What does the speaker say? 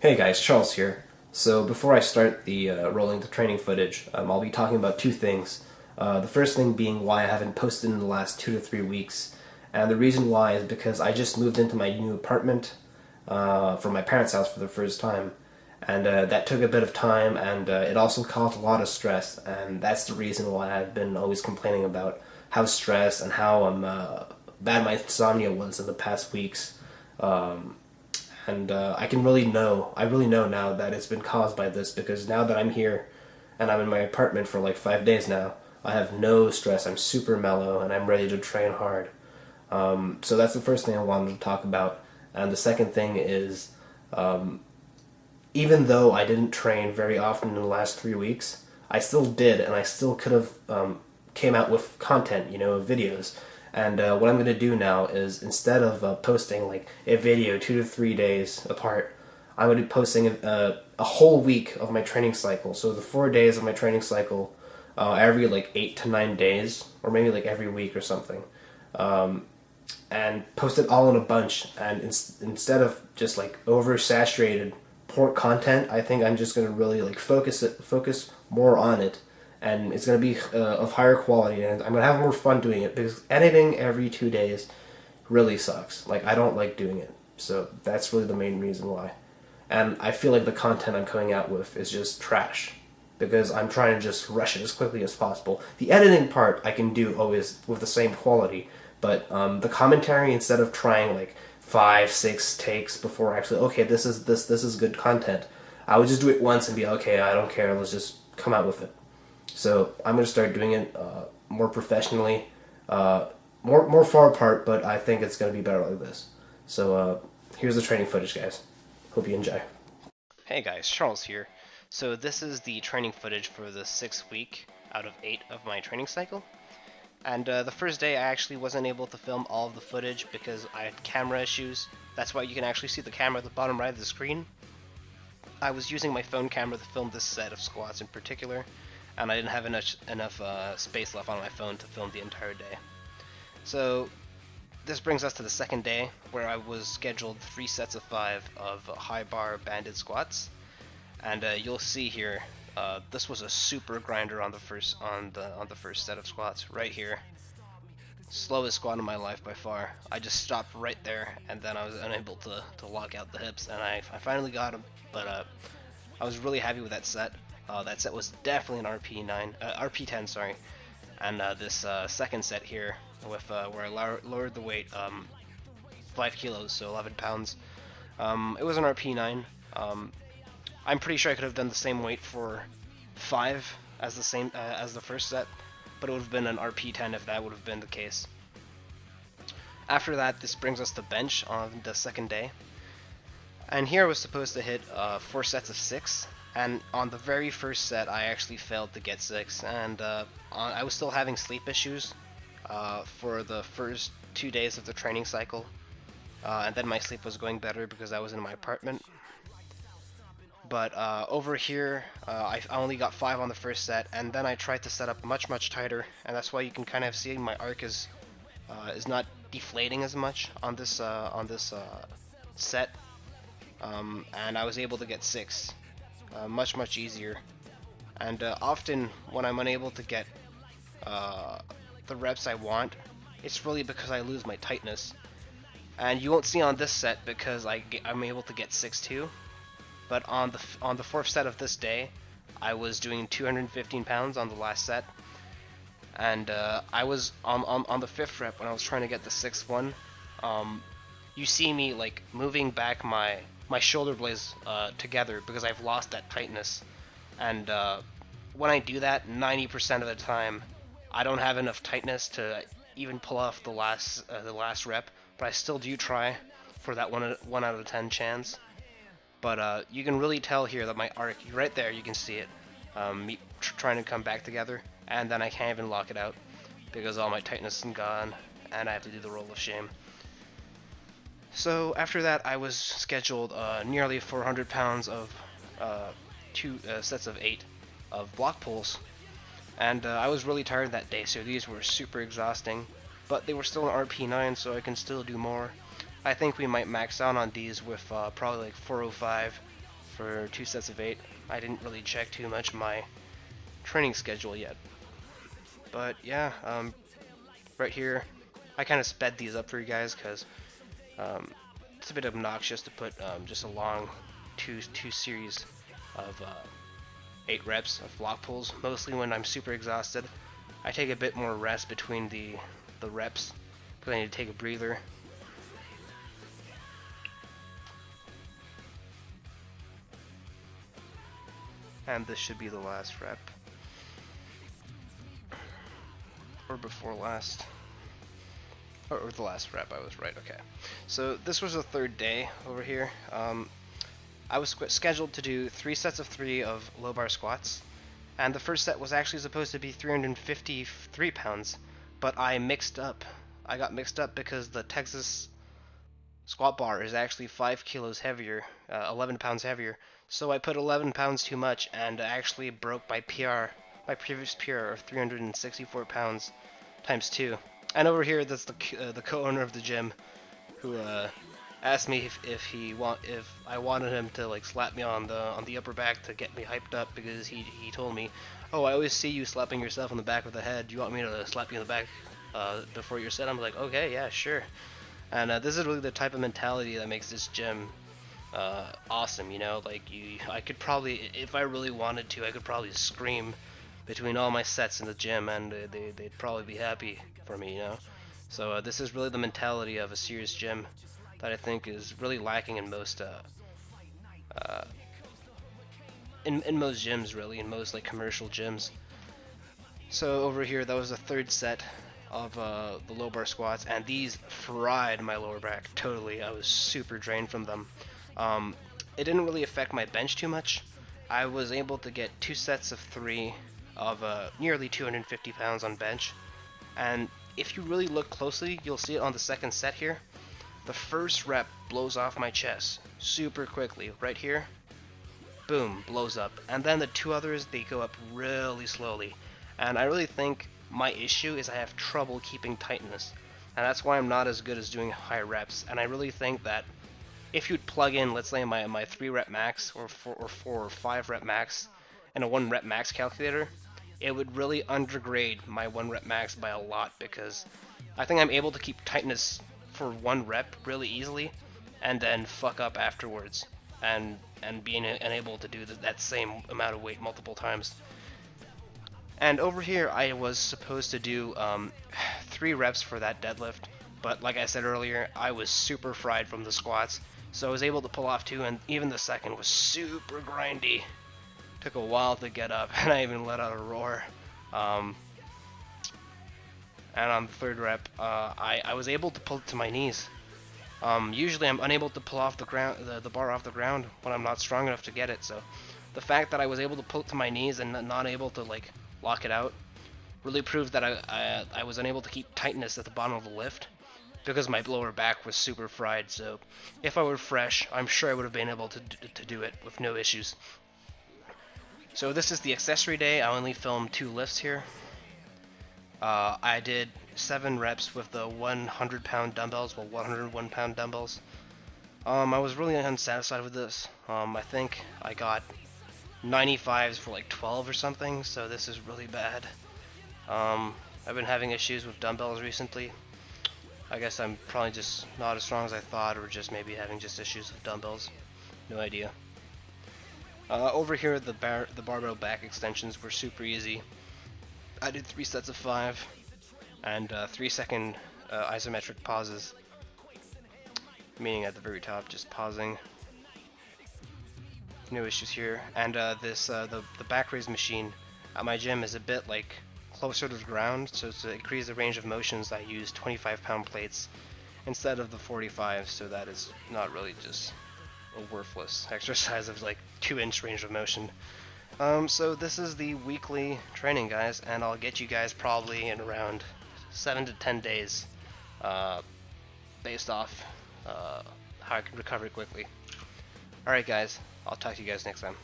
Hey guys, Charles here. So before I start the rolling the training footage, I'll be talking about two things. The first thing being why I haven't posted in the last 2 to 3 weeks, and the reason why is because I just moved into my new apartment from my parents' house for the first time, and that took a bit of time, and it also caused a lot of stress, and that's the reason why I've been always complaining about how stressed and how bad my insomnia was in the past weeks. And I really know now that it's been caused by this because now that I'm here and I'm in my apartment for like 5 days now, I have no stress. I'm super mellow and I'm ready to train hard. So that's the first thing I wanted to talk about. And the second thing is, even though I didn't train very often in the last 3 weeks, I still did, and I still could have came out with content, videos. And what I'm going to do now is instead of posting like a video 2 to 3 days apart, I'm going to be posting a whole week of my training cycle. So the 4 days of my training cycle, every like 8 to 9 days, or maybe like every week or something. And post it all in a bunch. And instead of just like oversaturated poor content, I think I'm just gonna really like focus more on it, and it's gonna be of higher quality, and I'm gonna have more fun doing it because editing every 2 days really sucks. Like I don't like doing it, so that's really the main reason why. And I feel like the content I'm coming out with is just trash because I'm trying to just rush it as quickly as possible. The editing part I can do always with the same quality, but the commentary, instead of trying like 5, 6 takes before actually, okay, this is good content, I would just do it once and be okay. I don't care. Let's just come out with it. So I'm gonna start doing it more professionally, more far apart, but I think it's gonna be better like this. So here's the training footage, guys. Hope you enjoy. Hey guys, Charles here. So this is the training footage for the 6th week out of 8 of my training cycle. And the first day I actually wasn't able to film all of the footage because I had camera issues. That's why you can actually see the camera at the bottom right of the screen. I was using my phone camera to film this set of squats in particular, and I didn't have enough space left on my phone to film the entire day. So this brings us to the second day, where I was scheduled 3 sets of 5 of high bar banded squats, and you'll see here, this was a super grinder on the first set of squats right here. Slowest squat in my life by far. I just stopped right there, and then I was unable to lock out the hips, and I finally got him. But I was really happy with that set. That set was definitely an RP10, sorry. And this second set here, with where I lowered the weight 5 kilos, so 11 pounds. It was an RP9. I'm pretty sure I could have done the same weight for 5 as the first set, but it would have been an RP10 if that would have been the case. After that, this brings us to bench on the second day. And here I was supposed to hit 4 sets of 6, and on the very first set I actually failed to get 6, and I was still having sleep issues for the first 2 days of the training cycle, and then my sleep was going better because I was in my apartment. But over here, I only got 5 on the first set, and then I tried to set up much tighter, and that's why you can kind of see my arc is not deflating as much on this set, and I was able to get 6 much easier. And often when I'm unable to get the reps I want, it's really because I lose my tightness, and you won't see on this set because I'm able to get 6 too. But on the fourth set of this day, I was doing 215 pounds on the last set, and I was on the 5th rep when I was trying to get the 6th one. You see me like moving back my shoulder blades together because I've lost that tightness, and when I do that, 90% of the time, I don't have enough tightness to even pull off the last rep. But I still do try for that 1 out of 10 chance. But you can really tell here that my arc, right there, you can see it, me trying to come back together, and then I can't even lock it out because all my tightness is gone, and I have to do the roll of shame. So after that, I was scheduled nearly 400 pounds of 2 sets of 8 of block pulls, and I was really tired that day, so these were super exhausting, but they were still an RP9, so I can still do more. I think we might max out on these with probably like 405 for 2 sets of 8. I didn't really check too much my training schedule yet. But yeah, right here, I kind of sped these up for you guys because it's a bit obnoxious to put just a long two series of 8 reps of block pulls. Mostly when I'm super exhausted, I take a bit more rest between the reps because I need to take a breather. And this should be the last rep. Or before last. Or the last rep, I was right, okay. So this was the 3rd day over here. I was scheduled to do 3 sets of 3 of low bar squats. And the first set was actually supposed to be 353 pounds. But I mixed up. I got mixed up because the Texas squat bar is actually 5 kilos heavier, 11 pounds heavier. So I put 11 pounds too much and actually broke my PR, my previous PR of 364 pounds times 2. And over here, that's the co-owner of the gym, who asked me if I wanted him to like slap me on the upper back to get me hyped up, because he told me, oh, I always see you slapping yourself on the back of the head. Do you want me to slap you in the back before your set? I'm like, okay, yeah, sure. And this is really the type of mentality that makes this gym awesome, you know. Like I could probably, if I really wanted to, I could probably scream between all my sets in the gym, and they'd probably be happy for me, you know. So this is really the mentality of a serious gym that I think is really lacking in most in most gyms, really, in most like commercial gyms. So over here, that was the 3rd set of the low bar squats, and these fried my lower back totally. I was super drained from them. It didn't really affect my bench too much. I was able to get 2 sets of 3 of nearly 250 pounds on bench, and if you really look closely, you'll see it on the 2nd set here. The first rep blows off my chest super quickly. Right here, boom, blows up. And then the 2 others, they go up really slowly. And I really think my issue is I have trouble keeping tightness. And that's why I'm not as good as doing high reps. And I really think that if you'd plug in, let's say, my 3 rep max or 4 or 5 rep max and a 1 rep max calculator, it would really undergrade my 1 rep max by a lot, because I think I'm able to keep tightness for 1 rep really easily and then fuck up afterwards and being unable to do that same amount of weight multiple times. And over here, I was supposed to do 3 reps for that deadlift, but like I said earlier, I was super fried from the squats, so I was able to pull off 2, and even the 2nd was super grindy. Took a while to get up, and I even let out a roar. And on the 3rd rep, I was able to pull it to my knees. Usually I'm unable to pull off the bar off the ground when I'm not strong enough to get it, so the fact that I was able to pull it to my knees and not able to like lock it out really proved that I was unable to keep tightness at the bottom of the lift because my lower back was super fried. So if I were fresh, I'm sure I would have been able to do it with no issues. So this is the accessory day. I only filmed 2 lifts here. I did 7 reps with the 100-pound dumbbells, well, 101-pound dumbbells. I was really unsatisfied with this. I think I got 95s for like 12 or something, so this is really bad. I've been having issues with dumbbells recently. I guess I'm probably just not as strong as I thought, or just maybe having just issues with dumbbells. No idea. Over here, the barbell back extensions were super easy. I did 3 sets of 5 and 3-second isometric pauses, meaning at the very top, just pausing. No issues here. And the back raise machine at my gym is a bit like closer to the ground, so to increase the range of motions, I use 25-pound plates instead of the 45, so that is not really just a worthless exercise of like 2-inch range of motion. So this is the weekly training, guys, and I'll get you guys probably in around 7 to 10 days, based off how I can recover quickly. Alright guys, I'll talk to you guys next time.